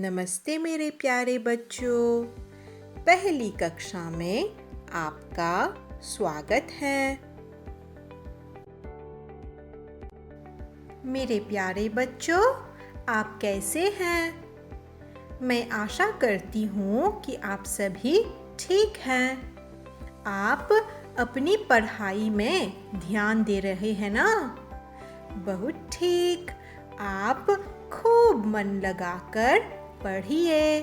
नमस्ते मेरे प्यारे बच्चों। पहली कक्षा में आपका स्वागत है। मेरे प्यारे बच्चों, आप कैसे हैं? मैं आशा करती हूँ कि आप सभी ठीक हैं। आप अपनी पढ़ाई में ध्यान दे रहे हैं ना? बहुत ठीक। आप खूब मन लगाकर पढ़िए।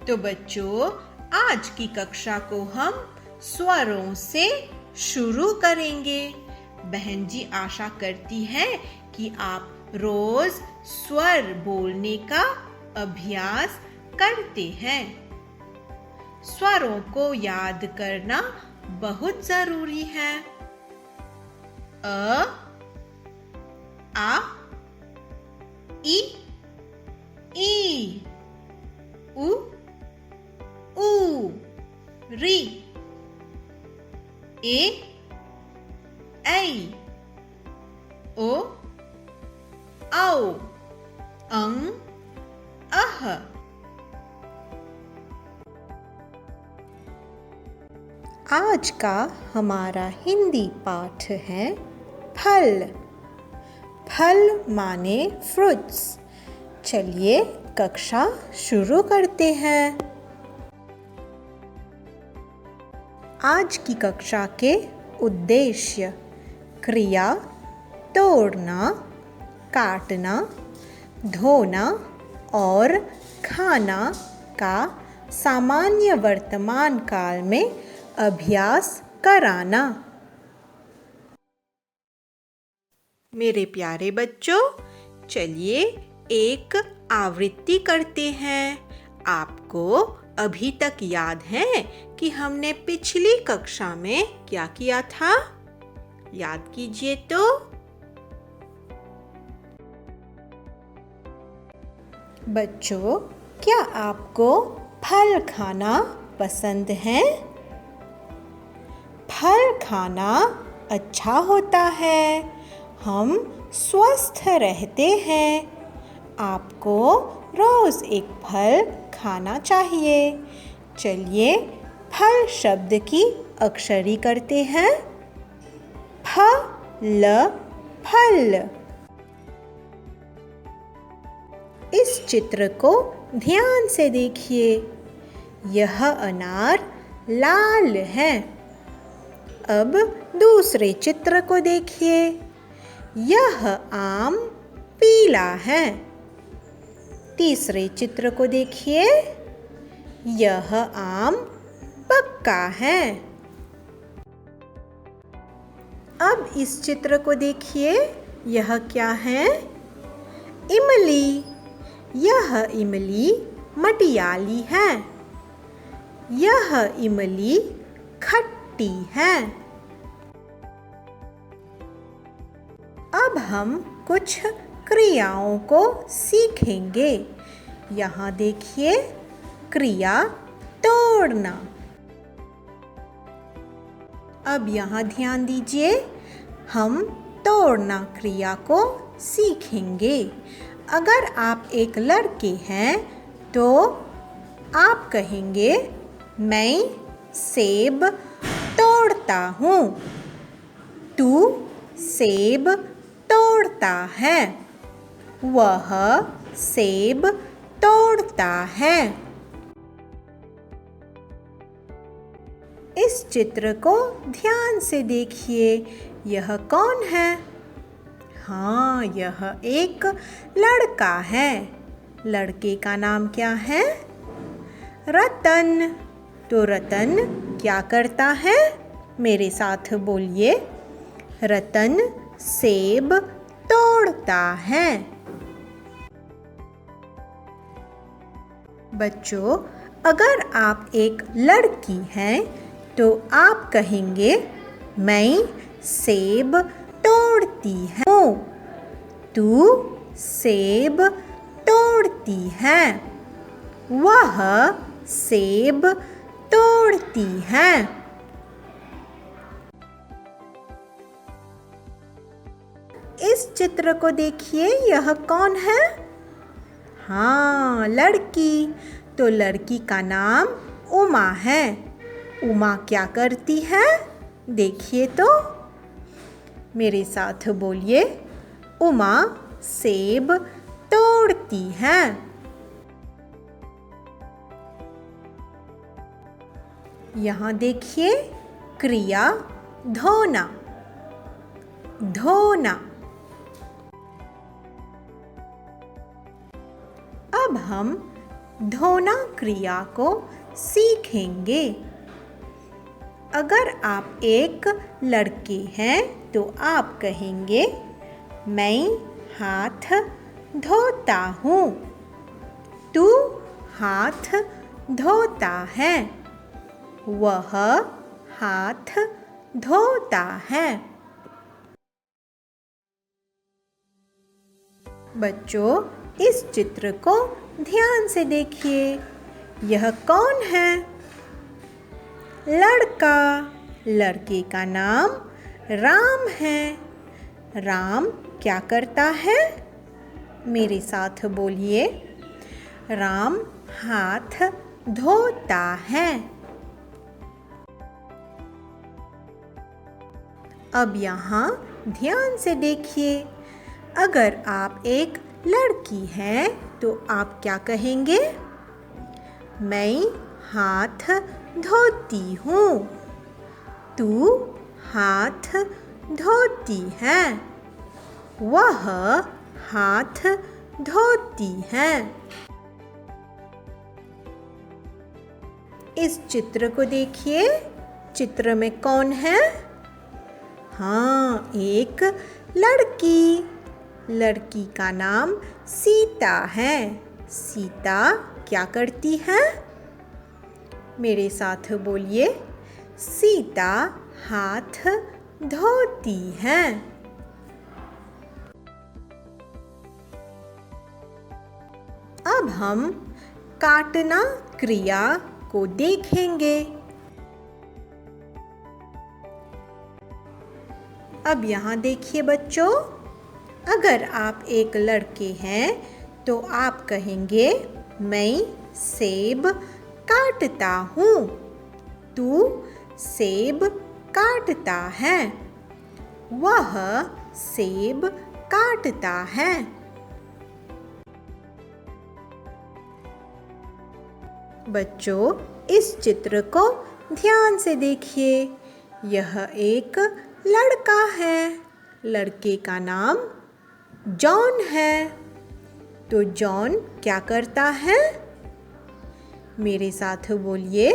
तो बच्चों, आज की कक्षा को हम स्वरों से शुरू करेंगे। बहन जी आशा करती है कि आप रोज स्वर बोलने का अभ्यास करते हैं। स्वरों को याद करना बहुत जरूरी है। अ, आ, ई, ई, उ, ऊ, री, ए, ऐ, ओ, औ, अं, अह। आज का हमारा हिंदी पाठ है फल। फल माने फ्रूट्स। चलिए कक्षा शुरू करते हैं। आज की कक्षा के उद्देश्य: क्रिया, तोड़ना, काटना, धोना और खाना का सामान्य वर्तमान काल में अभ्यास कराना। मेरे प्यारे बच्चों, चलिए एक आवृत्ति करते हैं। आपको अभी तक याद है कि हमने पिछली कक्षा में क्या किया था? याद कीजिए तो। बच्चों, क्या आपको फल खाना पसंद है? फल खाना अच्छा होता है। हम स्वस्थ रहते हैं। आपको रोज एक फल खाना चाहिए। चलिए फल शब्द की अक्षरी करते हैं। फ ल फल। इस चित्र को ध्यान से देखिए। यह अनार लाल है। अब दूसरे चित्र को देखिए। यह आम पीला है। तीसरे चित्र को देखिए। यह आम पक्का है। अब इस चित्र को देखिए। यह क्या है? इमली। यह इमली मटियाली है। यह इमली खट्टी है। अब हम कुछ क्रियाओं को सीखेंगे। यहाँ देखिए, क्रिया तोड़ना। अब यहाँ ध्यान दीजिए, हम तोड़ना क्रिया को सीखेंगे। अगर आप एक लड़के हैं तो आप कहेंगे, मैं सेब तोड़ता हूँ। तू सेब तोड़ता है। वह सेब तोड़ता है। इस चित्र को ध्यान से देखिए। यह कौन है? हाँ, यह एक लड़का है। लड़के का नाम क्या है? रतन। तो रतन क्या करता है? मेरे साथ बोलिए। रतन सेब तोड़ता है। बच्चों, अगर आप एक लड़की हैं तो आप कहेंगे, मैं सेब तोड़ती हूँ। तू सेब तोड़ती है। वह सेब तोड़ती है। चित्र को देखिए, यह कौन है? हाँ, लड़की। तो लड़की का नाम उमा है। उमा क्या करती है? देखिए तो, मेरे साथ बोलिए, उमा सेब तोड़ती है। यहाँ देखिए क्रिया धोना। धोना। अब हम धोना क्रिया को सीखेंगे। अगर आप एक लड़के हैं तो आप कहेंगे, मैं हाथ धोता हूँ। तू हाथ धोता है। वह हाथ धोता है। बच्चों, इस चित्र को ध्यान से देखिए। यह कौन है? लड़का। लड़के का नाम राम है। राम क्या करता है? मेरे साथ बोलिए, राम हाथ धोता है। अब यहाँ ध्यान से देखिए। अगर आप एक लड़की हैं तो आप क्या कहेंगे? मैं हाथ धोती हूँ। तू हाथ धोती है। वह हाथ धोती है। इस चित्र को देखिए। चित्र में कौन है? हाँ, एक लड़की। लड़की का नाम सीता है। सीता क्या करती है? मेरे साथ बोलिए, सीता हाथ धोती है। अब हम काटना क्रिया को देखेंगे। अब यहाँ देखिए बच्चों, अगर आप एक लड़के हैं तो आप कहेंगे, मैं सेब काटता हूँ। तू सेब काटता है। वह सेब काटता है। बच्चों, इस चित्र को ध्यान से देखिए। यह एक लड़का है। लड़के का नाम जॉन है। तो जॉन क्या करता है? मेरे साथ बोलिए,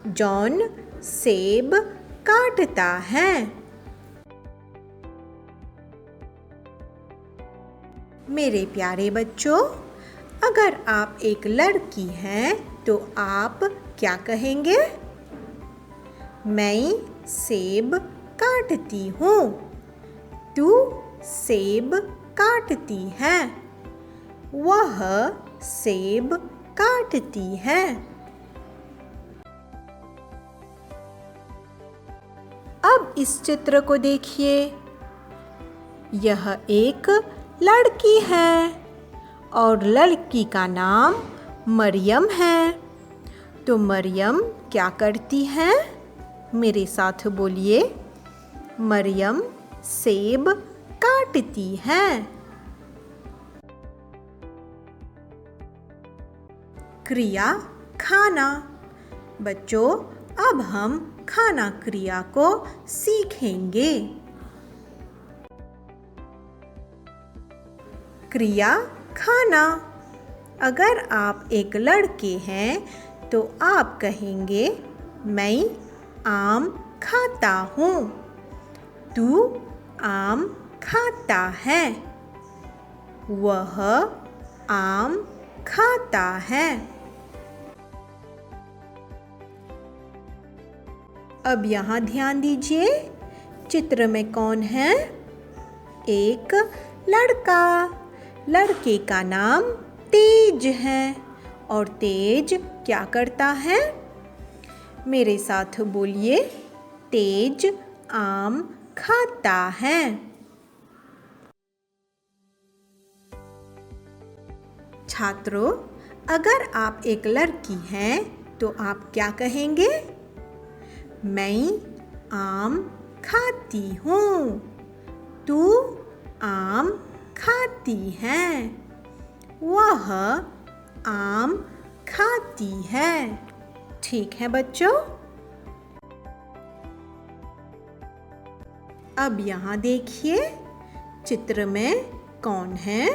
जॉन सेब काटता है। मेरे प्यारे बच्चों, अगर आप एक लड़की हैं तो आप क्या कहेंगे? मैं सेब काटती हूँ। तू सेब काटती है। वह सेब काटती है। अब इस चित्र को देखिए। यह एक लड़की है और लड़की का नाम मरियम है। तो मरियम क्या करती है? मेरे साथ बोलिए, मरियम सेब काटती है। क्रिया खाना। बच्चों, अब हम खाना क्रिया को सीखेंगे। क्रिया खाना। अगर आप एक लड़के हैं तो आप कहेंगे, मैं आम खाता हूँ। तू आम खाता है। वह आम खाता है। अब यहाँ ध्यान दीजिए, चित्र में कौन है? एक लड़का। लड़के का नाम तेज है और तेज क्या करता है? मेरे साथ बोलिए, तेज आम खाता है। छात्रों, अगर आप एक लड़की हैं तो आप क्या कहेंगे? मैं आम खाती हूँ। तू आम खाती है। वह आम खाती है। ठीक है बच्चों? अब यहाँ देखिए, चित्र में कौन है?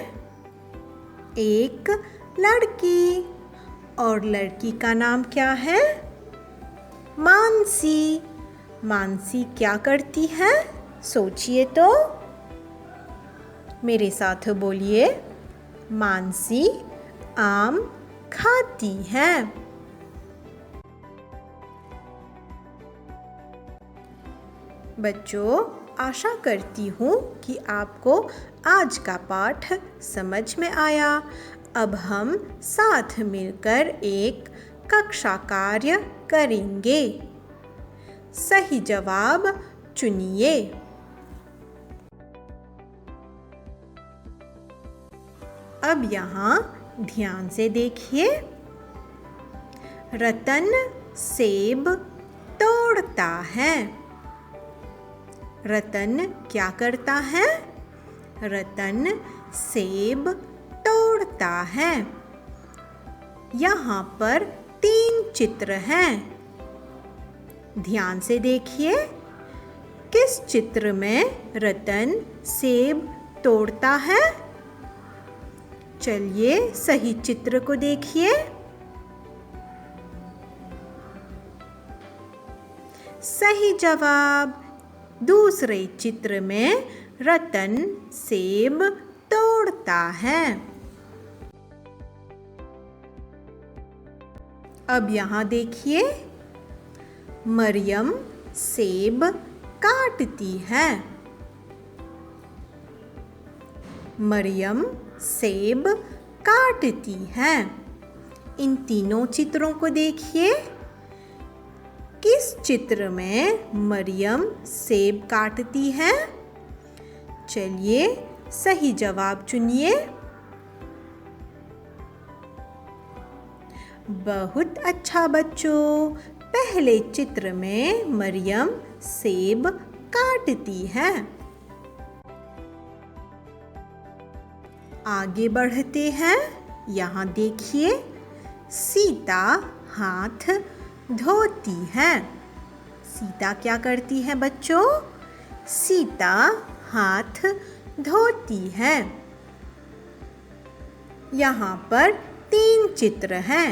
एक लड़की। और लड़की का नाम क्या है? मानसी। मानसी क्या करती है? सोचिए तो। मेरे साथ बोलिए, मानसी आम खाती है। बच्चों, आशा करती हूँ कि आपको आज का पाठ समझ में आया। अब हम साथ मिलकर एक कक्षा कार्य करेंगे। सही जवाब चुनिए। अब यहाँ ध्यान से देखिए। रतन सेब तोड़ता है। रतन क्या करता है? रतन सेब तोड़ता है। यहाँ पर 3 चित्र हैं। ध्यान से देखिए, किस चित्र में रतन सेब तोड़ता है? चलिए सही चित्र को देखिए। सही जवाब, दूसरे चित्र में रतन सेब तोड़ता है। अब यहाँ देखिए, मरियम सेब काटती है। मरियम सेब काटती है। इन तीनों चित्रों को देखिए। किस चित्र में मरियम सेब काटती है? चलिए सही जवाब चुनिए। बहुत अच्छा बच्चों, पहले चित्र में मरियम सेब काटती है। आगे बढ़ते हैं। यहाँ देखिए, सीता हाथ धोती है। सीता क्या करती है बच्चों? सीता हाथ धोती है। यहाँ पर 3 चित्र हैं।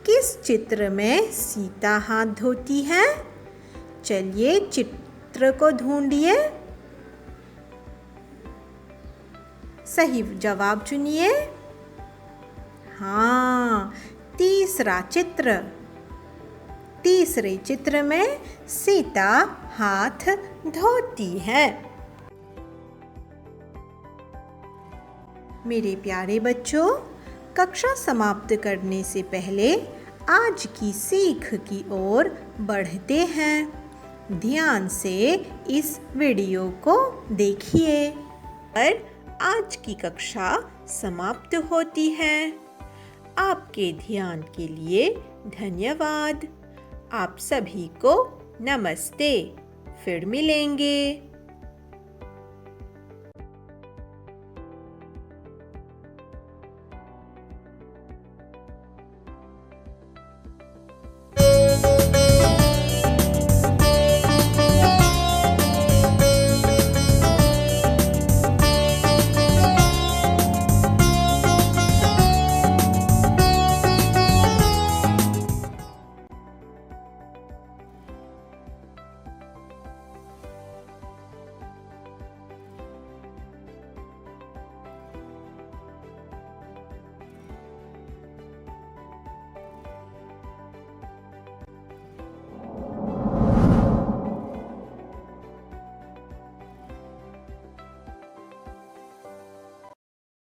किस चित्र में सीता हाथ धोती है? चलिए चित्र को ढूंढिए। सही जवाब चुनिए। हाँ, तीसरा चित्र। तीसरे चित्र में सीता हाथ धोती है। मेरे प्यारे बच्चों, कक्षा समाप्त करने से पहले आज की सीख की ओर बढ़ते हैं। ध्यान से इस वीडियो को देखिए। और आज की कक्षा समाप्त होती है। आपके ध्यान के लिए धन्यवाद। आप सभी को नमस्ते। फिर मिलेंगे।